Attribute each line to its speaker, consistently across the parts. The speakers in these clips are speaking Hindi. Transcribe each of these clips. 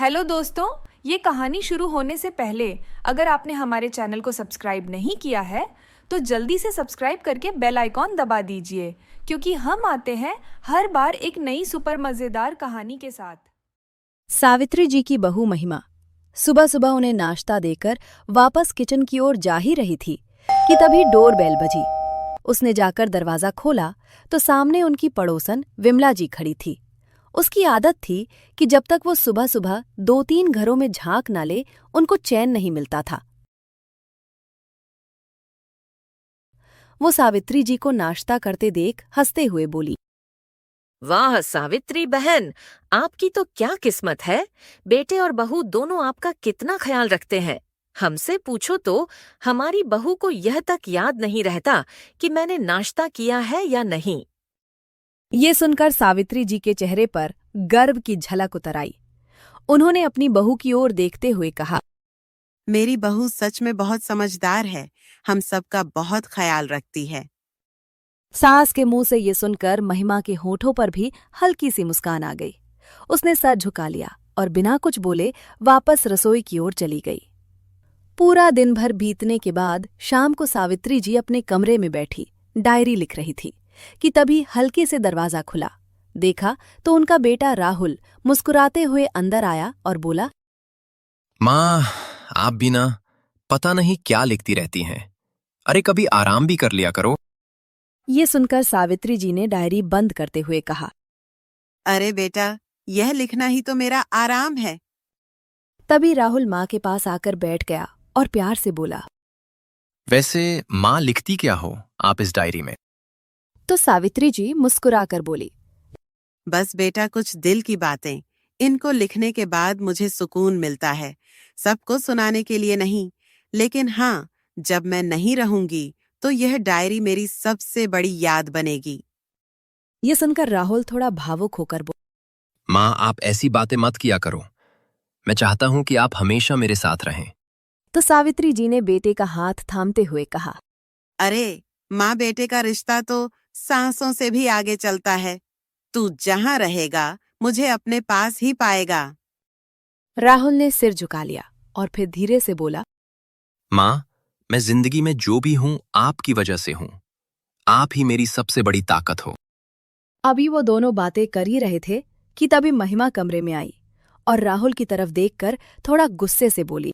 Speaker 1: हेलो दोस्तों, ये कहानी शुरू होने से पहले अगर आपने हमारे चैनल को सब्सक्राइब नहीं किया है तो जल्दी से सब्सक्राइब करके बेल आइकॉन दबा दीजिए, क्योंकि हम आते हैं हर बार एक नई सुपर मज़ेदार कहानी के साथ।
Speaker 2: सावित्री जी की बहू महिमा सुबह सुबह उन्हें नाश्ता देकर वापस किचन की ओर जा ही रही थी कि तभी डोर बेल बजी। उसने जाकर दरवाजा खोला तो सामने उनकी पड़ोसन विमला जी खड़ी थी। उसकी आदत थी कि जब तक वो सुबह सुबह 2-3 घरों में झांक न ले उनको चैन नहीं मिलता था। वो सावित्री जी को नाश्ता करते देख हंसते हुए बोली,
Speaker 3: वाह सावित्री बहन, आपकी तो क्या किस्मत है। बेटे और बहू दोनों आपका कितना ख्याल रखते हैं। हमसे पूछो तो हमारी बहू को यह तक याद नहीं रहता कि मैंने नाश्ता किया है या नहीं।
Speaker 2: ये सुनकर सावित्री जी के चेहरे पर गर्व की झलक उतर आई। उन्होंने अपनी बहू की ओर देखते हुए कहा,
Speaker 4: मेरी बहू सच में बहुत समझदार है, हम सबका बहुत ख्याल रखती है।
Speaker 2: सास के मुंह से ये सुनकर महिमा के होठों पर भी हल्की सी मुस्कान आ गई। उसने सर झुका लिया और बिना कुछ बोले वापस रसोई की ओर चली गई। पूरा दिन भर बीतने के बाद शाम को सावित्री जी अपने कमरे में बैठी डायरी लिख रही थी कि तभी हल्के से दरवाजा खुला। देखा तो उनका बेटा राहुल मुस्कुराते हुए अंदर आया और बोला,
Speaker 5: माँ, आप भी ना पता नहीं क्या लिखती रहती हैं। अरे कभी आराम भी कर लिया करो।
Speaker 2: ये सुनकर सावित्री जी ने डायरी बंद करते हुए कहा,
Speaker 4: अरे बेटा, यह लिखना ही तो मेरा आराम है।
Speaker 2: तभी राहुल माँ के पास आकर बैठ गया और प्यार से बोला,
Speaker 5: वैसे माँ लिखती क्या हो आप इस डायरी में?
Speaker 2: तो सावित्री जी मुस्कुराकर बोली,
Speaker 4: बस बेटा, कुछ दिल की बातें। इनको लिखने के बाद मुझे सुकून मिलता है। सबको सुनाने के लिए नहीं, लेकिन हाँ, जब मैं नहीं रहूंगी तो यह डायरी मेरी सबसे बड़ी याद बनेगी।
Speaker 2: ये सुनकर राहुल थोड़ा भावुक होकर बोला,
Speaker 5: माँ, आप ऐसी बातें मत किया करो। मैं चाहता हूं कि आप हमेशा मेरे साथ रहें।
Speaker 2: तो सावित्री जी ने बेटे का हाथ थामते हुए कहा,
Speaker 4: अरे माँ बेटे का रिश्ता तो सांसों से भी आगे चलता है। तू जहाँ रहेगा मुझे अपने पास ही पाएगा।
Speaker 2: राहुल ने सिर झुका लिया और फिर धीरे से बोला,
Speaker 5: माँ, मैं जिंदगी में जो भी हूं आपकी वजह से हूं। आप ही मेरी सबसे बड़ी ताकत हो।
Speaker 2: अभी वो दोनों बातें कर ही रहे थे कि तभी महिमा कमरे में आई और राहुल की तरफ देखकर थोड़ा गुस्से से बोली,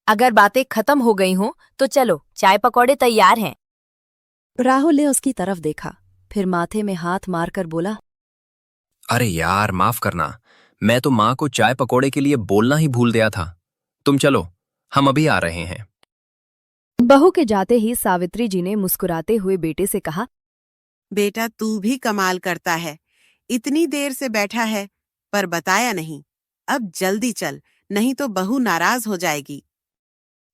Speaker 3: अगर बातें खत्म हो गई हों तो चलो, चाय पकौड़े तैयार हैं।
Speaker 2: राहुल ने उसकी तरफ देखा, फिर माथे में हाथ मारकर बोला,
Speaker 5: अरे यार, माफ करना। मैं तो माँ को चाय पकोड़े के लिए बोलना ही भूल गया था। तुम चलो, हम अभी आ रहे हैं।
Speaker 2: बहू के जाते ही सावित्री जी ने मुस्कुराते हुए बेटे से कहा,
Speaker 4: बेटा, तू भी कमाल करता है। इतनी देर से बैठा है पर बताया नहीं। अब जल्दी चल, नहीं तो बहू नाराज हो जाएगी।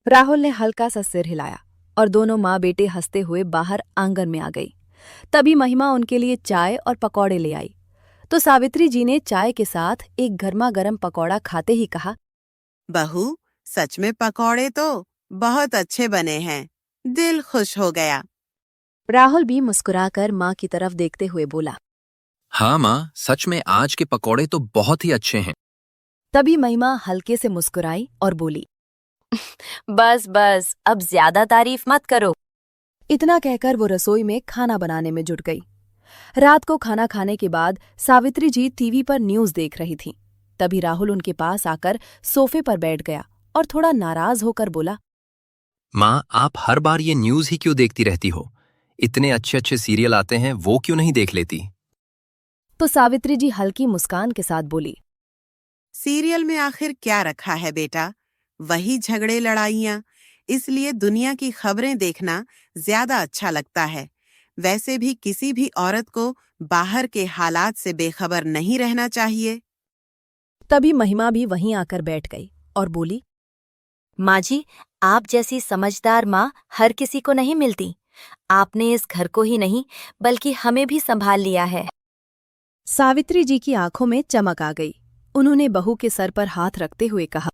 Speaker 2: राहुल ने हल्का सा सिर हिलाया और दोनों माँ बेटे हंसते हुए बाहर आंगन में आ गई। तभी महिमा उनके लिए चाय और पकौड़े ले आई तो सावित्री जी ने चाय के साथ एक गर्मा गर्म पकौड़ा खाते ही कहा,
Speaker 4: बहू, सच में पकौड़े तो बहुत अच्छे बने हैं। दिल खुश हो गया।
Speaker 2: राहुल भी मुस्कुराकर माँ की तरफ देखते हुए बोला।
Speaker 5: हाँ माँ, सच में आज के पकोड़े तो बहुत ही अच्छे हैं।
Speaker 2: तभी महिमा हल्के से मुस्कुराई और बोली,
Speaker 3: बस बस, अब ज्यादा तारीफ मत करो।
Speaker 2: इतना कहकर वो रसोई में खाना बनाने में जुट गई। रात को खाना खाने के बाद सावित्री जी टीवी पर न्यूज़ देख रही थीं। तभी राहुल उनके पास आकर सोफे पर बैठ गया और थोड़ा नाराज होकर बोला,
Speaker 5: माँ, आप हर बार ये न्यूज़ ही क्यों देखती रहती हो? इतने अच्छे अच्छे सीरियल आते हैं, वो क्यों नहीं देख लेती?
Speaker 2: तो सावित्री जी हल्की मुस्कान के साथ बोली,
Speaker 4: सीरियल में आखिर क्या रखा है बेटा? वही झगड़े लड़ाइयाँ। इसलिए दुनिया की खबरें देखना ज्यादा अच्छा लगता है। वैसे भी किसी भी औरत को बाहर के हालात से बेखबर नहीं रहना चाहिए।
Speaker 2: तभी महिमा भी वहीं आकर बैठ गई और बोली,
Speaker 3: माँ जी, आप जैसी समझदार माँ हर किसी को नहीं मिलती। आपने इस घर को ही नहीं बल्कि हमें भी संभाल लिया है।
Speaker 2: सावित्री जी की आंखों में चमक आ गई। उन्होंने बहू के सर पर हाथ रखते हुए कहा,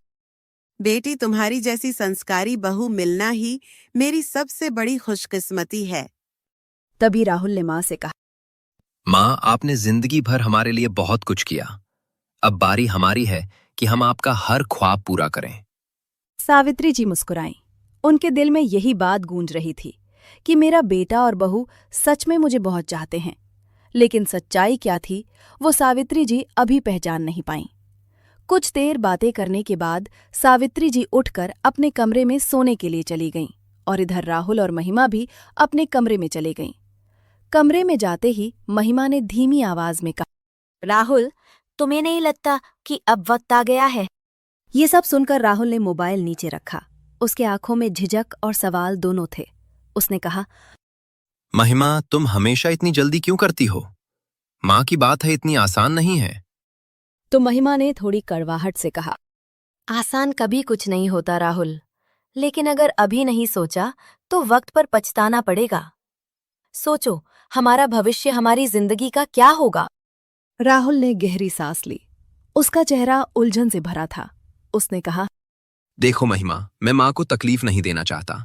Speaker 4: बेटी, तुम्हारी जैसी संस्कारी बहू मिलना ही मेरी सबसे बड़ी खुशकिस्मती है।
Speaker 2: तभी राहुल ने माँ से कहा,
Speaker 5: माँ, आपने जिंदगी भर हमारे लिए बहुत कुछ किया। अब बारी हमारी है कि हम आपका हर ख्वाब पूरा करें।
Speaker 2: सावित्री जी मुस्कुराईं। उनके दिल में यही बात गूंज रही थी कि मेरा बेटा और बहू सच में मुझे बहुत चाहते हैं। लेकिन सच्चाई क्या थी वो सावित्री जी अभी पहचान नहीं पाईं। कुछ देर बातें करने के बाद सावित्री जी उठकर अपने कमरे में सोने के लिए चली गईं और इधर राहुल और महिमा भी अपने कमरे में चले गईं। कमरे में जाते ही महिमा ने धीमी आवाज में कहा,
Speaker 6: राहुल, तुम्हें नहीं लगता कि अब वक्त आ गया है?
Speaker 2: ये सब सुनकर राहुल ने मोबाइल नीचे रखा। उसके आंखों में झिझक और सवाल दोनों थे। उसने कहा,
Speaker 5: महिमा, तुम हमेशा इतनी जल्दी क्यों करती हो? माँ की बात है, इतनी आसान नहीं है।
Speaker 2: तो महिमा ने थोड़ी कड़वाहट से कहा,
Speaker 6: आसान कभी कुछ नहीं होता राहुल, लेकिन अगर अभी नहीं सोचा तो वक्त पर पछताना पड़ेगा। सोचो, हमारा भविष्य, हमारी जिंदगी का क्या होगा?
Speaker 2: राहुल ने गहरी सांस ली। उसका चेहरा उलझन से भरा था। उसने कहा,
Speaker 5: देखो महिमा, मैं माँ को तकलीफ नहीं देना चाहता।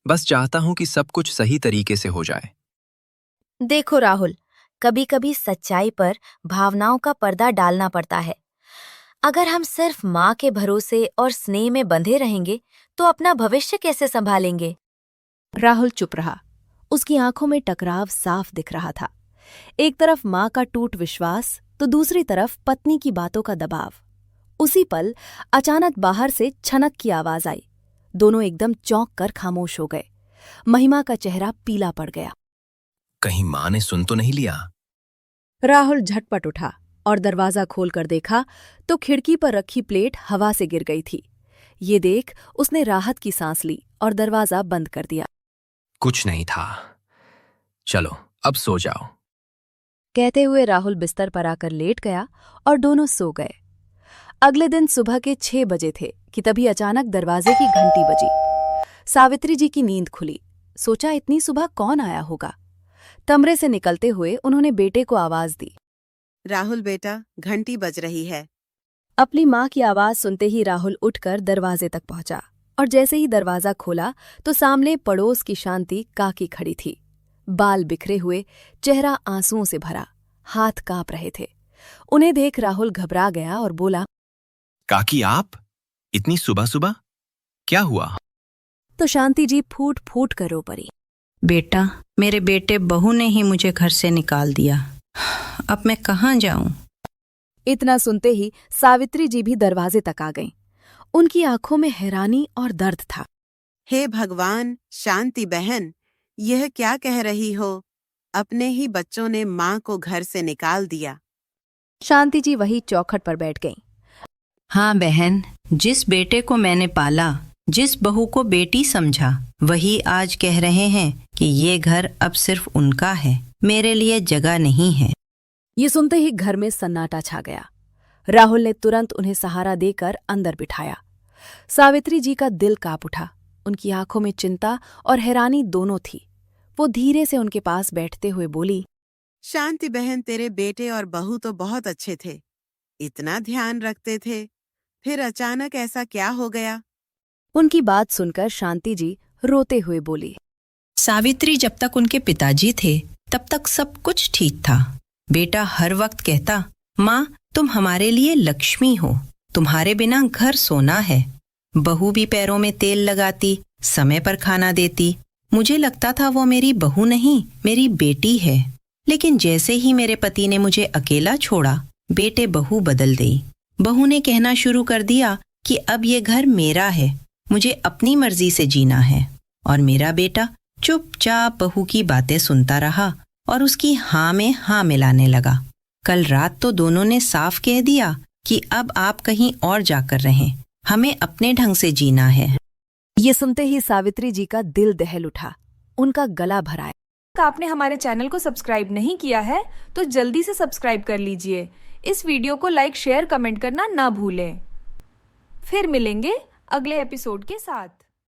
Speaker 5: बस चाहता हूं कि सब कुछ सही तरीके से हो जाए।
Speaker 6: देखो राहुल, कभी कभी सच्चाई पर भावनाओं का पर्दा डालना पड़ता है। अगर हम सिर्फ माँ के भरोसे और स्नेह में बंधे रहेंगे तो अपना भविष्य कैसे संभालेंगे?
Speaker 2: राहुल चुप रहा। उसकी आंखों में टकराव साफ दिख रहा था। एक तरफ माँ का टूट विश्वास तो दूसरी तरफ पत्नी की बातों का दबाव। उसी पल अचानक बाहर से छनक की आवाज आई। दोनों एकदम चौंक कर खामोश हो गए। महिमा का चेहरा पीला पड़ गया।
Speaker 5: कहीं माँ ने सुन तो नहीं लिया?
Speaker 2: राहुल झटपट उठा और दरवाजा खोलकर देखा तो खिड़की पर रखी प्लेट हवा से गिर गई थी। ये देख उसने राहत की सांस ली और दरवाजा बंद कर दिया।
Speaker 5: कुछ नहीं था, चलो अब सो जाओ।
Speaker 2: कहते हुए राहुल बिस्तर पर आकर लेट गया और दोनों सो गए। अगले दिन सुबह के 6 बजे थे कि तभी अचानक दरवाजे की घंटी बजी। सावित्री जी की नींद खुली। सोचा, इतनी सुबह कौन आया होगा। कमरे से निकलते हुए उन्होंने बेटे को आवाज दी,
Speaker 4: राहुल बेटा, घंटी बज रही है।
Speaker 2: अपनी माँ की आवाज सुनते ही राहुल उठकर दरवाजे तक पहुंचा और जैसे ही दरवाजा खोला तो सामने पड़ोस की शांति काकी खड़ी थी। बाल बिखरे हुए, चेहरा आंसुओं से भरा, हाथ कांप रहे थे। उन्हें देख राहुल घबरा गया और बोला,
Speaker 5: काकी, आप इतनी सुबह सुबह क्या हुआ?
Speaker 2: तो शांति जी फूट फूट कर रो पड़ी।
Speaker 7: बेटा, मेरे बेटे बहू ने ही मुझे घर से निकाल दिया। अब मैं कहाँ जाऊं?
Speaker 2: इतना सुनते ही सावित्री जी भी दरवाजे तक आ गईं। उनकी आंखों में हैरानी और दर्द था।
Speaker 4: हे भगवान, शांति बहन, यह क्या कह रही हो? अपने ही बच्चों ने माँ को घर से निकाल दिया।
Speaker 2: शांति जी वही चौखट पर बैठ गईं।
Speaker 7: हाँ बहन, जिस बेटे को मैंने पाला, जिस बहू को बेटी समझा, वही आज कह रहे हैं कि ये घर अब सिर्फ उनका है, मेरे लिए जगह नहीं है।
Speaker 2: ये सुनते ही घर में सन्नाटा छा गया। राहुल ने तुरंत उन्हें सहारा देकर अंदर बिठाया। सावित्री जी का दिल कांप उठा। उनकी आंखों में चिंता और हैरानी दोनों थी। वो धीरे से उनके पास बैठते हुए बोली,
Speaker 4: शांति बहन, तेरे बेटे और बहू तो बहुत अच्छे थे, इतना ध्यान रखते थे, फिर अचानक ऐसा क्या हो गया?
Speaker 2: उनकी बात सुनकर शांति जी रोते हुए बोली,
Speaker 7: सावित्री, जब तक उनके पिताजी थे तब तक सब कुछ ठीक था। बेटा हर वक्त कहता, माँ तुम हमारे लिए लक्ष्मी हो, तुम्हारे बिना घर सोना है। बहू भी पैरों में तेल लगाती, समय पर खाना देती। मुझे लगता था वो मेरी बहू नहीं, मेरी बेटी है। लेकिन जैसे ही मेरे पति ने मुझे अकेला छोड़ा, बेटे बहू बदल गई। बहू ने कहना शुरू कर दिया कि अब ये घर मेरा है, मुझे अपनी मर्जी से जीना है। और मेरा बेटा चुपचाप बहू की बातें सुनता रहा और उसकी हाँ में हाँ मिलाने लगा। कल रात तो दोनों ने साफ कह दिया कि अब आप कहीं और जाकर रहें, हमें अपने ढंग से जीना है।
Speaker 2: ये सुनते ही सावित्री जी का दिल दहल उठा। उनका गला भर आया।
Speaker 1: आपने हमारे चैनल को सब्सक्राइब नहीं किया है तो जल्दी से सब्सक्राइब कर लीजिए। इस वीडियो को लाइक, शेयर, कमेंट करना ना भूलें। फिर मिलेंगे अगले एपिसोड के साथ।